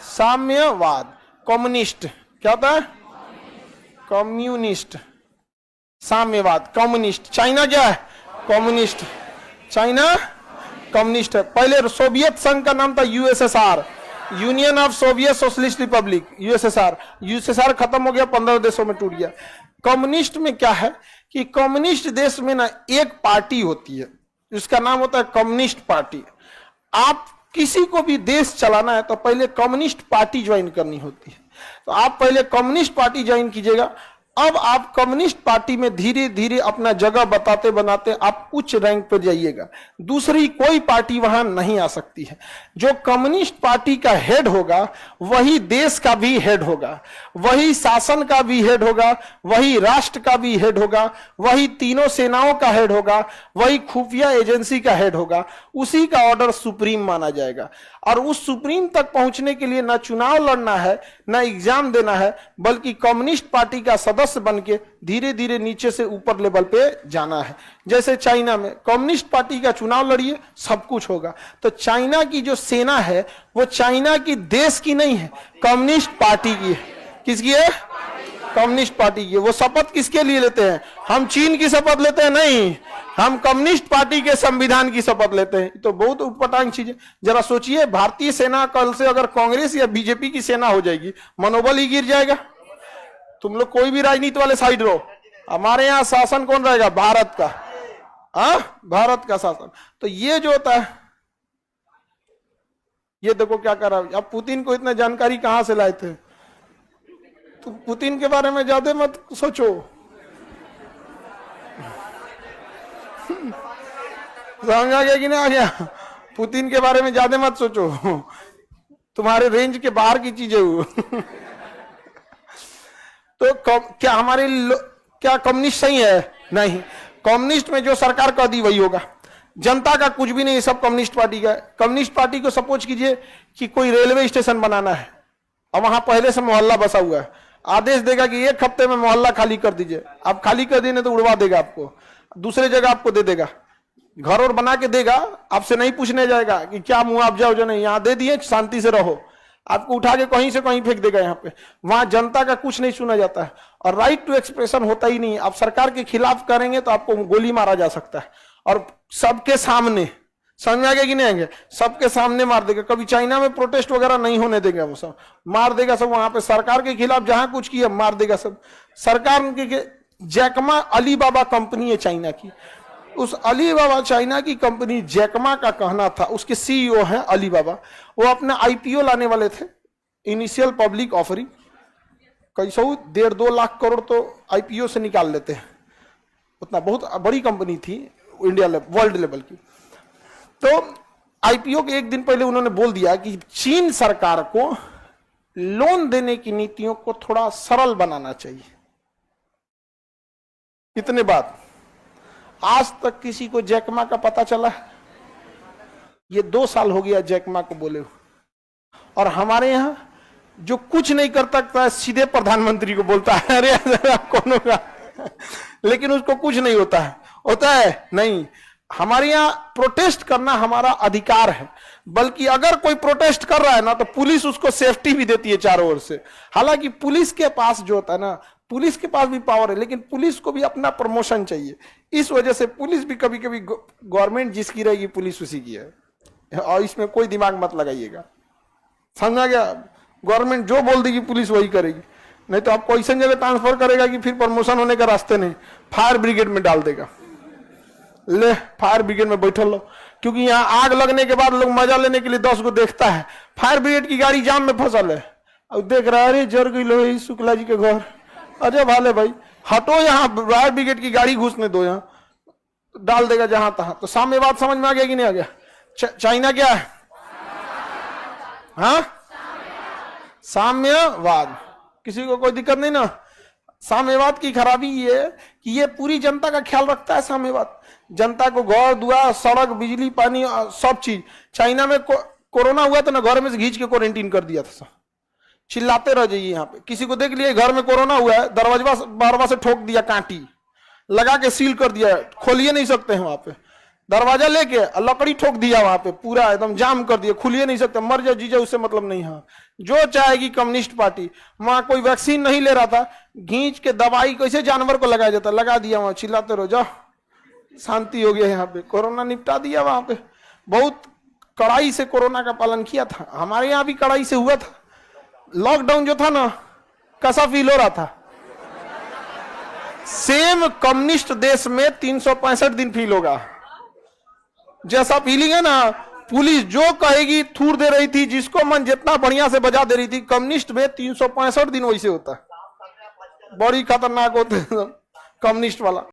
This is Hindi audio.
साम्यवाद। कम्युनिस्ट क्या होता है? कम्युनिस्ट। साम्यवाद कम्युनिस्ट। चाइना क्या है? कम्युनिस्ट। चाइना कम्युनिस्ट है। पहले सोवियत संघ का नाम था USSR, union of Soviet socialist Republic, USSR. USSR खत्म हो गया, 15 देशों में टूट गया। कम्युनिस्ट में क्या है कि कम्युनिस्ट देश में ना एक पार्टी होती है, उसका नाम होता है कम्युनिस्ट पार्टी। आप किसी को भी देश चलाना है तो पहले कम्युनिस्ट पार्टी ज्वाइन करनी होती है। तो आप पहले कम्युनिस्ट पार्टी ज्वाइन कीजिएगा। अब आप कम्युनिस्ट पार्टी में धीरे धीरे अपना जगह बताते बनाते आप उच्च रैंक पर जाइएगा। दूसरी कोई पार्टी वहां नहीं आ सकती है। जो कम्युनिस्ट पार्टी का हेड होगा वही देश का भी हेड होगा, वही शासन का भी हेड होगा, वही राष्ट्र का भी हेड होगा, वही तीनों सेनाओं का हेड होगा, वही खुफिया एजेंसी का हेड होगा। उसी का ऑर्डर सुप्रीम माना जाएगा। और उस सुप्रीम तक पहुंचने के लिए ना चुनाव लड़ना है, ना एग्जाम देना है, बल्कि कम्युनिस्ट पार्टी का सदस्य बन के धीरे धीरे नीचे से ऊपर लेवल पे जाना है। जैसे चाइना में कम्युनिस्ट पार्टी का चुनाव लड़िए, सब कुछ होगा। तो चाइना की जो सेना है वो चाइना की देश की नहीं है, कम्युनिस्ट पार्टी की है। किसकी है? कम्युनिस्ट पार्टी की। वो शपथ किसके लिए लेते हैं? हम चीन की शपथ लेते हैं? नहीं, हम कम्युनिस्ट पार्टी के संविधान की शपथ लेते हैं। तो बहुत उटपटांग चीज है। जरा सोचिए, भारतीय सेना कल से अगर कांग्रेस या बीजेपी की सेना हो जाएगी, मनोबल ही गिर जाएगा। तुम लोग कोई भी राजनीति वाले साइड रहो, हमारे यहाँ शासन कौन रहेगा? भारत का। भारत का शासन। तो ये जो होता है, ये देखो क्या कर रहा है। अब पुतिन को इतना जानकारी कहां से लाए थे? तो पुतिन के बारे में ज्यादा मत सोचो। समझ आ गया कि नहीं आ गया? पुतिन के बारे में ज्यादा मत सोचो, तुम्हारे रेंज के बाहर की चीजें वो। तो क्या हमारे क्या कम्युनिस्ट सही है? नहीं। कम्युनिस्ट में जो सरकार कह दी वही होगा, जनता का कुछ भी नहीं, सब कम्युनिस्ट पार्टी का है। कम्युनिस्ट पार्टी को सपोज कीजिए कि कोई रेलवे स्टेशन बनाना है और वहां पहले से मोहल्ला बसा हुआ है, आदेश देगा कि एक हफ्ते में मोहल्ला खाली कर दीजिए। आप खाली कर देने तो उड़वा देगा आपको, दूसरे जगह आपको दे देगा, घर और बना के देगा, आपसे नहीं पूछने जाएगा कि क्या मुआवजा हो जो नहीं, यहां दे दिए शांति से रहो। आपको उठा के कहीं से कहीं फेंक देगा यहाँ पे। वहां जनता का कुछ नहीं सुना जाता है और राइट टू एक्सप्रेशन होता ही नहीं। आप सरकार के खिलाफ करेंगे तो आपको गोली मारा जा सकता है, और सबके सामने। समझ में आ गया कि नहीं आएंगे? सबके सामने मार देगा। कभी चाइना में प्रोटेस्ट वगैरह नहीं होने देगा, वो सब मार देगा सब। वहां पे सरकार के खिलाफ जहां कुछ किया मार देगा सब। सरकार के जैकमा अलीबाबा कंपनी है चाइना की, उस अलीबाबा चाइना की कंपनी जैकमा का कहना था, उसके सीईओ हैं अलीबाबा, वो अपना आईपीओ लाने वाले थे, इनिशियल पब्लिक ऑफरिंग। कैसे 1.5-2 लाख करोड़ तो आईपीओ से निकाल लेते हैं, उतना बहुत बड़ी कंपनी थी इंडिया वर्ल्ड लेवल की। तो आईपीओ के एक दिन पहले उन्होंने बोल दिया कि चीन सरकार को लोन देने की नीतियों को थोड़ा सरल बनाना चाहिए। इतने बात आज तक किसी को जैकमा का पता चला है? ये 2 साल हो गया जैकमा को बोले हुए। और हमारे यहां जो कुछ नहीं कर सकता है सीधे प्रधानमंत्री को बोलता है, अरे कौन होगा? लेकिन उसको कुछ नहीं होता है। होता है नहीं। हमारे यहाँ प्रोटेस्ट करना हमारा अधिकार है, बल्कि अगर कोई प्रोटेस्ट कर रहा है ना तो पुलिस उसको सेफ्टी भी देती है चारों ओर से। हालांकि पुलिस के पास जो होता है ना, पुलिस के पास भी पावर है, लेकिन पुलिस को भी अपना प्रमोशन चाहिए। इस वजह से पुलिस भी कभी कभी, गवर्नमेंट जिसकी रहेगी पुलिस उसी की है, और इसमें कोई दिमाग मत लगाइएगा। समझा गया? गवर्नमेंट जो बोल देगी पुलिस वही करेगी, नहीं तो आपको ऐसी जगह ट्रांसफर करेगा कि फिर प्रमोशन होने का रास्ते नहीं, फायर ब्रिगेड में डाल देगा। ले फायर ब्रिगेड में बैठल लो, क्योंकि यहाँ आग लगने के बाद लोग मजा लेने के लिए 10 को देखता है। फायर ब्रिगेड की गाड़ी जाम में फसल है, अब देख रहा है अरे जर गई लो शुक्ला जी के घर, अजय भाले भाई हटो, यहाँ फायर ब्रिगेड की गाड़ी घुसने दो, यहाँ डाल देगा जहां तहां। तो साम्यवाद समझ में आ गया कि नहीं आ गया? चाइना क्या है? हाँ, साम्यवाद। किसी को कोई दिक्कत नहीं ना? साम्यवाद की खराबी ये है कि ये पूरी जनता का ख्याल रखता है। साम्यवाद जनता को घर दुआर सड़क बिजली पानी सब चीज। चाइना में कोरोना हुआ तो ना घर में से घींच के क्वारंटीन कर दिया था, चिल्लाते रह जाइए। यहाँ पे किसी को देख लिया घर में कोरोना हुआ है, दरवाजा बारवा से ठोक दिया, कांटी लगा के सील कर दिया, खोलिए नहीं सकते हैं वहां पे। दरवाजा लेके लकड़ी ठोक दिया वहां पे, पूरा एकदम जाम कर दिया, खुलिए नहीं सकते, मर जाओ जी जाओ, उससे मतलब नहीं। हाँ, जो चाहेगी कम्युनिस्ट पार्टी। वहां कोई वैक्सीन नहीं ले रहा था, घींच के दवाई कैसे जानवर को लगाया जाता, लगा दिया, वहां चिल्लाते रहो, जाओ, शांति हो गया। यहाँ पे कोरोना निपटा दिया। वहां पे बहुत कड़ाई से कोरोना का पालन किया था। हमारे यहाँ भी कड़ाई से हुआ था। लॉकडाउन जो था ना, कैसा फील हो रहा था? सेम कम्युनिस्ट देश में 365 दिन फील होगा जैसा फीलिंग है ना। पुलिस जो कहेगी थूर दे रही थी, जिसको मन जितना बढ़िया से बजा दे रही थी। कम्युनिस्ट में 365 दिन वैसे होता है, बड़ी खतरनाक होते हैं कम्युनिस्ट वाला।